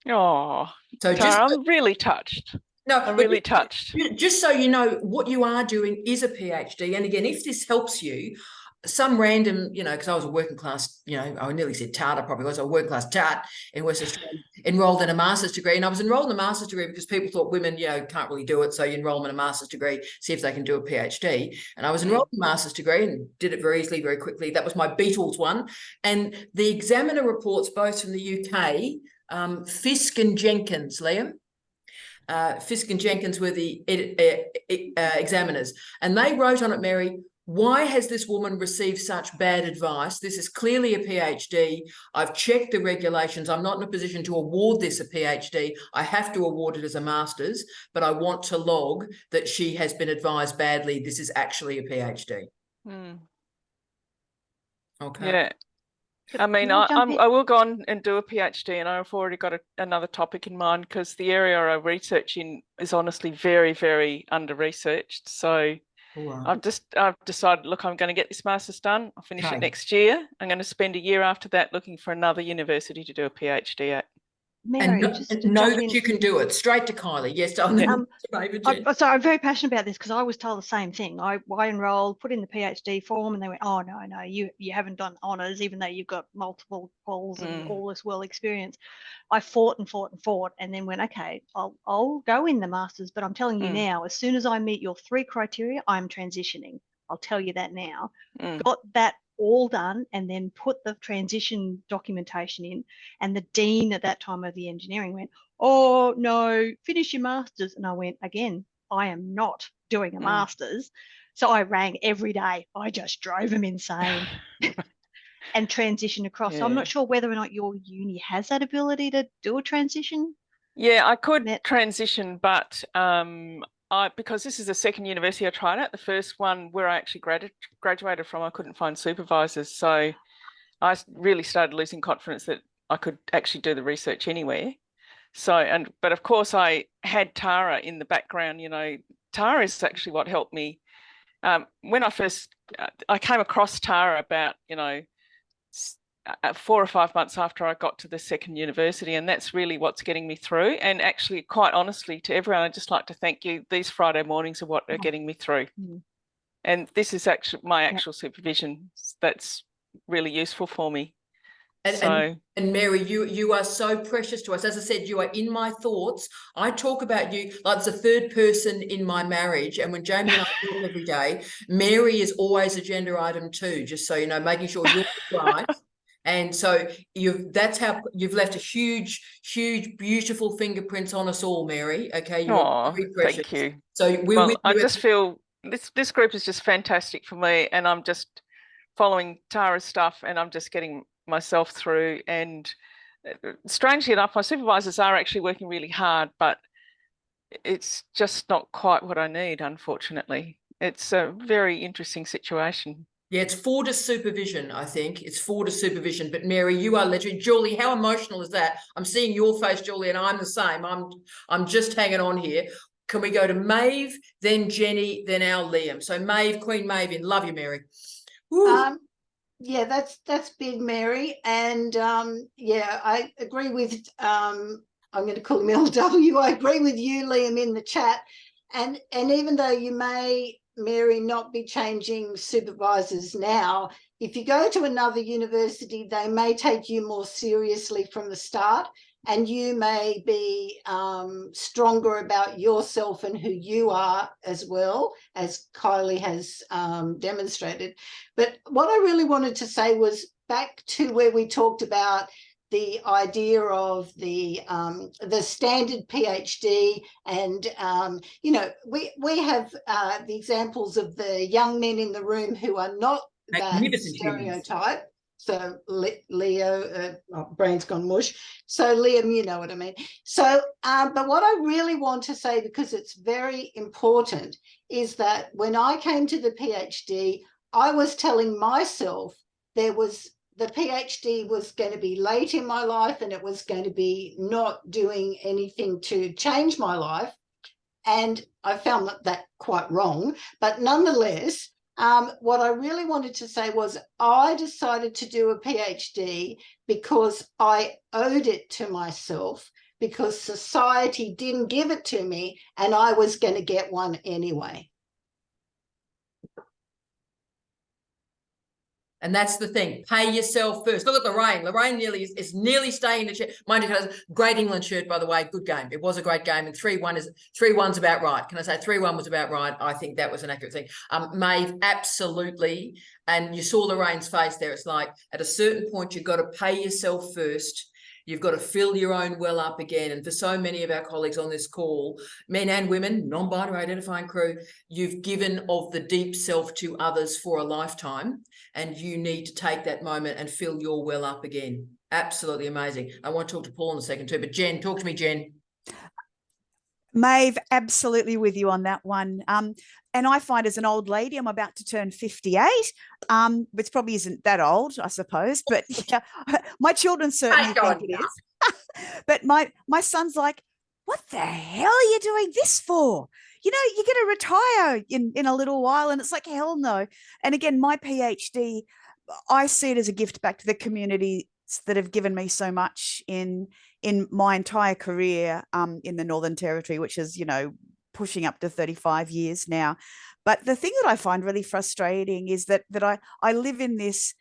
Oh, so I'm really touched. No, I'm really touched. Just so you know, what you are doing is a PhD. And again, if this helps you, some random, because I was a working class, I nearly said tart, I probably was a working class tart in West Australia. enrolled in a master's degree. And I was enrolled in a master's degree because people thought women, can't really do it. So you enroll them in a master's degree, see if they can do a PhD. And I was enrolled in a master's degree and did it very easily, very quickly. That was my Beatles one. And the examiner reports, both from the UK, Fisk and Jenkins, Liam. Fisk and Jenkins were the examiners. And they wrote on it, Mary, why has this woman received such bad advice? This is clearly a PhD. I've checked the regulations. I'm not in a position to award this a PhD. I have to award it as a master's, but I want to log that she has been advised badly. This is actually a PhD. Okay. Yeah. I mean, I will go on and do a PhD, and I've already got another topic in mind, because the area I research in is honestly very, very under-researched. So I've decided, look, I'm going to get this master's done. I'll finish it next year. I'm going to spend a year after that looking for another university to do a PhD at. Mary, and know that you can do it. Straight to Kylie. Yes, I'm I'm very passionate about this because I was told the same thing. I enrolled, put in the PhD form, and they went, "Oh no, you haven't done honours, even though you've got multiple quals and all this well experience." I fought and fought and fought, and then went, "Okay, I'll go in the masters, but I'm telling you now, as soon as I meet your 3 criteria, I'm transitioning. I'll tell you that now." Got that all done, and then put the transition documentation in, and the dean at that time of the engineering went, "Oh no, finish your masters." And I went, again, I am not doing a masters. So I rang every day. I just drove them insane and transitioned across. So I'm not sure whether or not your uni has that ability to do a transition. Yeah, I could transition, but because this is the second university I tried at, the first one where I actually graduated from, I couldn't find supervisors. So I really started losing confidence that I could actually do the research anywhere. So, but of course I had Tara in the background. Tara is actually what helped me. When I came across Tara about, 4 or 5 months after I got to the second university, and that's really what's getting me through. And actually, quite honestly, to everyone, I'd just like to thank you. These Friday mornings are what are getting me through. And this is actually my actual supervision that's really useful for me. And Mary, you are so precious to us. As I said, you are in my thoughts. I talk about you like it's a third person in my marriage. And when Jamie and I talk every day, Mary is always agenda item 2, just so you know, making sure you're right. And so that's how you've left a huge, beautiful fingerprints on us all, Mary. Okay, you are very precious. Thank you. So I just feel this group is just fantastic for me, and I'm just following Tara's stuff, and I'm just getting myself through. And strangely enough, my supervisors are actually working really hard, but it's just not quite what I need, unfortunately. It's a very interesting situation. Yeah, it's Fortis supervision, I think. It's Fortis supervision. But Mary, you are literally, Julie, how emotional is that? I'm seeing your face, Julie, and I'm the same. I'm just hanging on here. Can we go to Maeve, then Jenny, then our Liam? So Maeve, Queen Maeve, in. Love you, Mary. Yeah, that's big, Mary. And yeah, I agree with I'm going to call him LW. I agree with you, Liam, in the chat. And even though you may, Mary, not be changing supervisors now, if you go to another university, they may take you more seriously from the start, and you may be stronger about yourself and who you are, as well, as Kylie has demonstrated. But what I really wanted to say was back to where we talked about the idea of the standard PhD, and we have the examples of the young men in the room who are not that stereotype. So Leo, brain's gone mush. So Liam, you know what I mean. So, but what I really want to say, because it's very important, is that when I came to the PhD, I was telling myself the PhD was going to be late in my life, and it was going to be not doing anything to change my life. And I found that quite wrong. But nonetheless, what I really wanted to say was I decided to do a PhD because I owed it to myself, because society didn't give it to me, and I was going to get one anyway. And that's the thing. Pay yourself first. Look at Lorraine. Lorraine nearly is nearly staying in the chair. Mind you, great England shirt, by the way. Good game. It was a great game. And 3-1's about right. Can I say 3-1 was about right? I think that was an accurate thing. Maeve, absolutely. And you saw Lorraine's face there. It's like at a certain point, you've got to pay yourself first. You've got to fill your own well up again. And for so many of our colleagues on this call, men and women, non-binary identifying crew, you've given of the deep self to others for a lifetime, and you need to take that moment and fill your well up again. Absolutely amazing. I want to talk to Paul in a second too, but Jen, talk to me, Jen. Maeve, absolutely with you on that one. And I find as an old lady, I'm about to turn 58, which probably isn't that old, I suppose, but yeah, my children certainly think it is. But my son's like, what the hell are you doing this for? You know, you're going to retire in a little while. And it's like, hell no. And again, my PhD, I see it as a gift back to the community that have given me so much in my entire career in the Northern Territory, which is, you know, pushing up to 35 years now. But the thing that I find really frustrating is that I live in this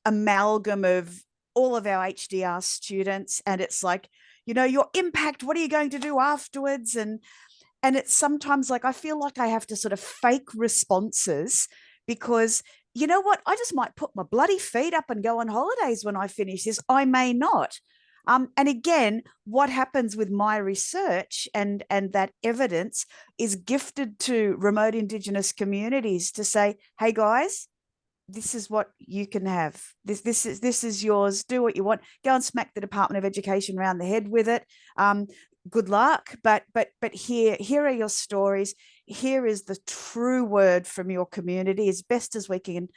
amalgam of all of our HDR students, and it's like, you know, your impact, what are you going to do afterwards? And it's sometimes like I feel like I have to sort of fake responses because, you know what, I just might put my bloody feet up and go on holidays when I finish this. I may not. And again, what happens with my research and that evidence is gifted to remote Indigenous communities to say, hey guys, this is what you can have. This is yours. Do what you want. Go and smack the Department of Education around the head with it. Good luck. But here are your stories. Here is the true word from your community as best as we can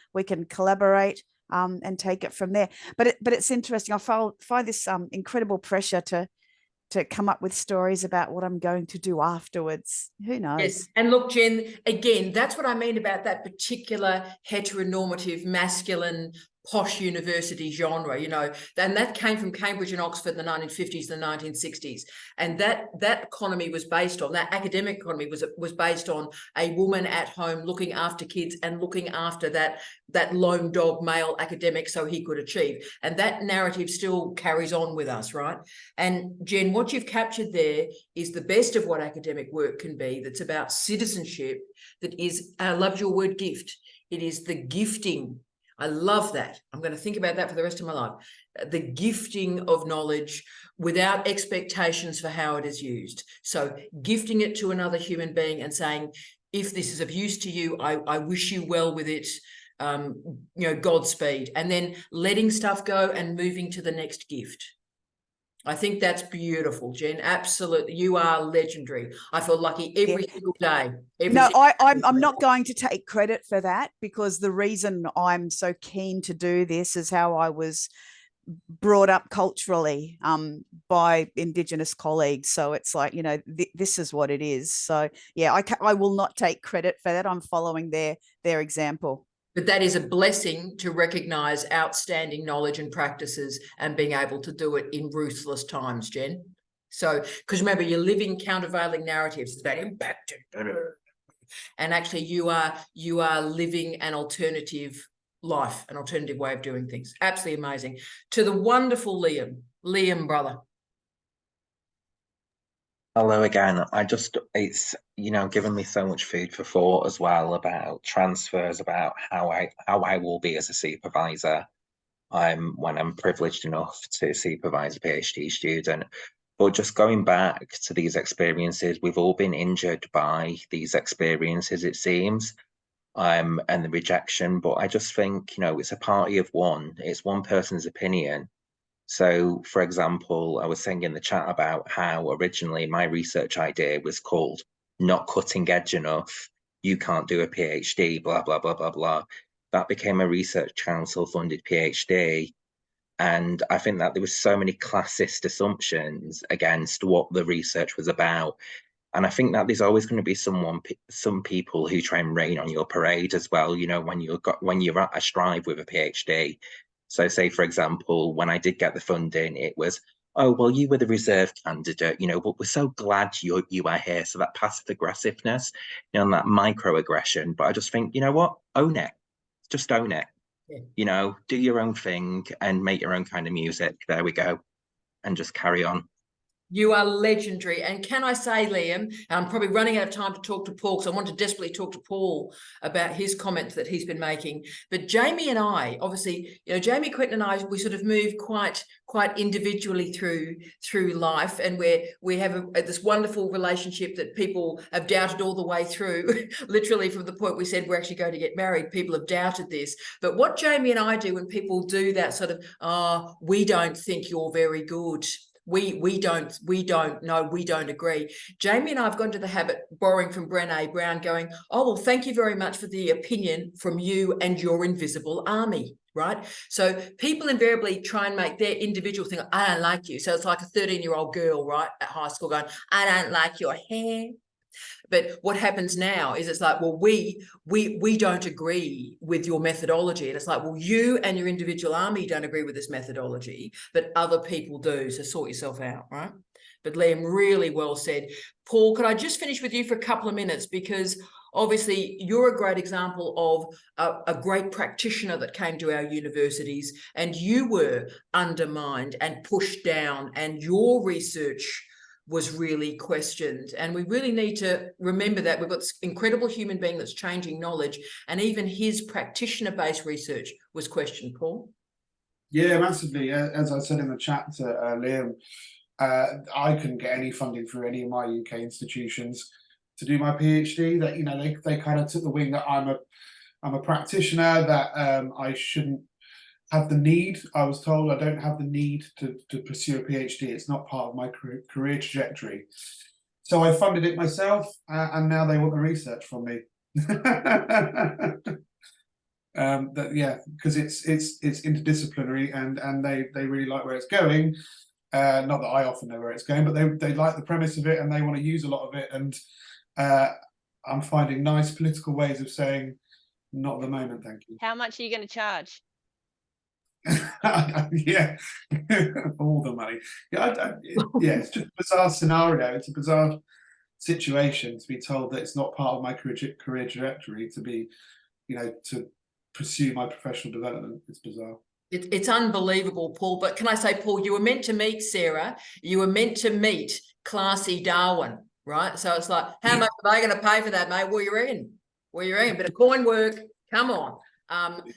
collaborate and take it from there. But it's interesting. I find this incredible pressure to come up with stories about what I'm going to do afterwards. Who knows? Yes. And look, Jen, again, that's what I mean about that particular heteronormative, masculine, posh university genre, you know, and that came from Cambridge and Oxford in the 1950s and the 1960s. And that economy was based on, that academic economy was based on a woman at home looking after kids and looking after that lone dog male academic so he could achieve. And that narrative still carries on with us, right? And Jen, what you've captured there is the best of what academic work can be, that's about citizenship, that is, I love your word gift. It is the gifting. I love that. I'm going to think about that for the rest of my life. The gifting of knowledge without expectations for how it is used. So gifting it to another human being and saying, if this is of use to you, I wish you well with it. You know, Godspeed. And then letting stuff go and moving to the next gift. I think that's beautiful, Jen. Absolutely. You are legendary. I feel lucky every single day. I'm not going to take credit for that, because the reason I'm so keen to do this is how I was brought up culturally by Indigenous colleagues. So it's like, you know, this is what it is. So yeah, I will not take credit for that. I'm following their example. But that is a blessing to recognise outstanding knowledge and practices and being able to do it in ruthless times, Jen. So, because remember, you're living countervailing narratives. It's about impact. And actually you are living an alternative life, an alternative way of doing things. Absolutely amazing. To the wonderful Liam, brother. Hello again. It's, you know, given me so much food for thought as well about transfers, about how I will be as a supervisor when I'm privileged enough to supervise a PhD student. But just going back to these experiences, we've all been injured by these experiences, it seems, and the rejection. But I just think, you know, it's a party of one. It's one person's opinion. So, for example, I was saying in the chat about how originally my research idea was called Not Cutting Edge Enough, You Can't Do a PhD, blah, blah, blah, blah, blah. That became a Research Council funded PhD. And I think that there was so many classist assumptions against what the research was about. And I think that there's always going to be some people who try and rain on your parade as well, you know, when you're at a strive with a PhD. So say, for example, when I did get the funding, it was, oh, well, you were the reserve candidate, you know, but we're so glad you are here. So that passive aggressiveness, you know, and that microaggression. But I just think, you know what, own it. Just own it. you know, do your own thing and make your own kind of music. There we go. And just carry on. You are legendary. And can I say, Liam, I'm probably running out of time to talk to Paul, because I want to desperately talk to Paul about his comments that he's been making. But Jamie and I, obviously, you know, Jamie Quinton and I, we sort of move quite individually through life, and we have this wonderful relationship that people have doubted all the way through. Literally from the point we said we're actually going to get married, people have doubted this. But what Jamie and I do when people do that sort of, oh, we don't think you're very good, we don't know, we don't agree. Jamie and I have gone to the habit, borrowing from Brené Brown, going, oh, well, thank you very much for the opinion from you and your invisible army, right? So people invariably try and make their individual thing, I don't like you. So it's like a 13-year-old girl, right, at high school going, I don't like your hair. But what happens now is it's like, well, we don't agree with your methodology. And it's like, well, you and your individual army don't agree with this methodology, but other people do. So sort yourself out, right? But Liam, really well said. Paul, could I just finish with you for a couple of minutes? Because obviously you're a great example of a great practitioner that came to our universities, and you were undermined and pushed down, and your research was really questioned. And we really need to remember that we've got this incredible human being that's changing knowledge, and even his practitioner-based research was questioned. Paul? Yeah, massively. As I said in the chat to Liam, I couldn't get any funding through any of my UK institutions to do my PhD. That, you know, they kind of took the wing that I'm a practitioner, that I shouldn't have the need. I was told I don't have the need to pursue a PhD. It's not part of my career trajectory. So I funded it myself, and now they want the research from me. Because it's interdisciplinary, and they really like where it's going. Not that I often know where it's going, but they like the premise of it, and they want to use a lot of it. And I'm finding nice political ways of saying, not at the moment, thank you. How much are you going to charge? Yeah, all the money. Yeah, it's just a bizarre scenario. It's a bizarre situation to be told that it's not part of my career trajectory to be, you know, to pursue my professional development. It's bizarre. It's unbelievable, Paul. But can I say, Paul, you were meant to meet Sarah. You were meant to meet Classy Darwin, right? So it's like, how much are they going to pay for that, mate? Well, you're in. Bit of coin work. Come on.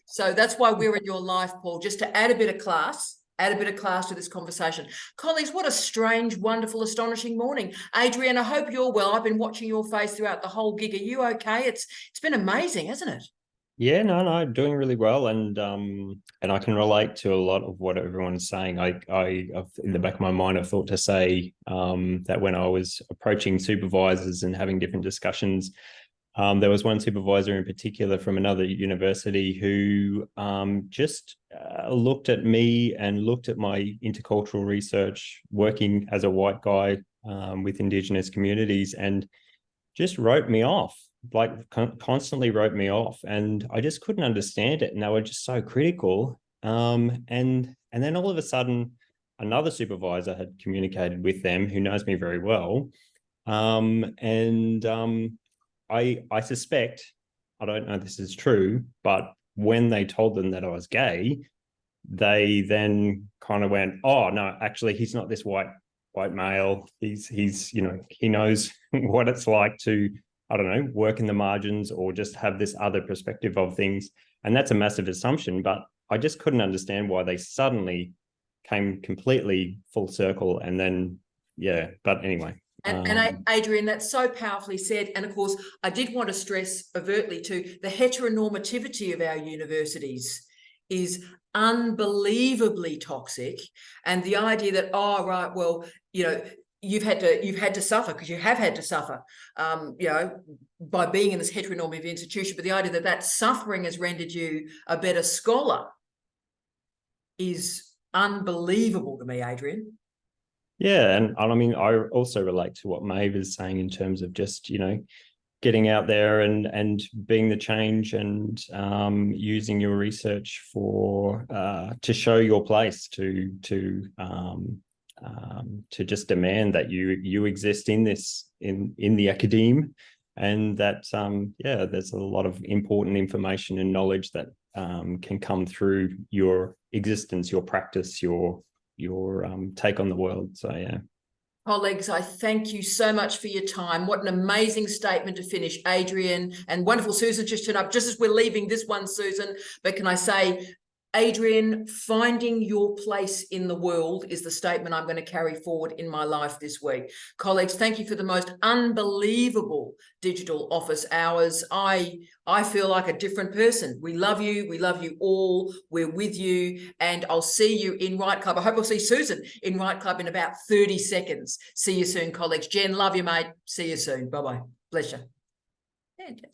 So that's why we're in your life, Paul, just to add a bit of class to this conversation. Colleagues, what a strange, wonderful, astonishing morning. Adrian, I hope you're well. I've been watching your face throughout the whole gig. Are you okay? It's been amazing, hasn't it? Yeah, no, doing really well, and I can relate to a lot of what everyone's saying. I've in the back of my mind, I've thought to say that when I was approaching supervisors and having different discussions, there was one supervisor in particular from another university who just looked at me and looked at my intercultural research, working as a white guy with Indigenous communities, and just wrote me off, like constantly wrote me off. And I just couldn't understand it. And they were just so critical. And then all of a sudden, another supervisor had communicated with them who knows me very well. I suspect, I don't know if this is true, but when they told them that I was gay, they then kind of went, oh, no, actually, he's not this white male. He's you know, he knows what it's like to, I don't know, work in the margins or just have this other perspective of things. And that's a massive assumption, but I just couldn't understand why they suddenly came completely full circle. And then, yeah, but anyway. And Adrian, that's so powerfully said. And of course, I did want to stress overtly too, the heteronormativity of our universities is unbelievably toxic. And the idea that, oh, right, well, you know, you've had to suffer, because you have had to suffer, you know, by being in this heteronormative institution. But the idea that that suffering has rendered you a better scholar is unbelievable to me, Adrian. Yeah, and I mean, I also relate to what Maeve is saying in terms of just, you know, getting out there and being the change, and using your research for to show your place, to just demand that you exist in this in the academe, and that yeah, there's a lot of important information and knowledge that can come through your existence, your practice, your take on the world. So yeah. Colleagues, I thank you so much for your time. What an amazing statement to finish, Adrian, and wonderful Susan just turned up just as we're leaving this one, Susan. But can I say, Adrian, finding your place in the world is the statement I'm going to carry forward in my life this week. Colleagues, thank you for the most unbelievable digital office hours. I feel like a different person. We love you. We love you all. We're with you. And I'll see you in Right Club. I hope I'll see Susan in Right Club in about 30 seconds. See you soon, colleagues. Jen, love you, mate. See you soon. Bye-bye. Pleasure. Fantastic.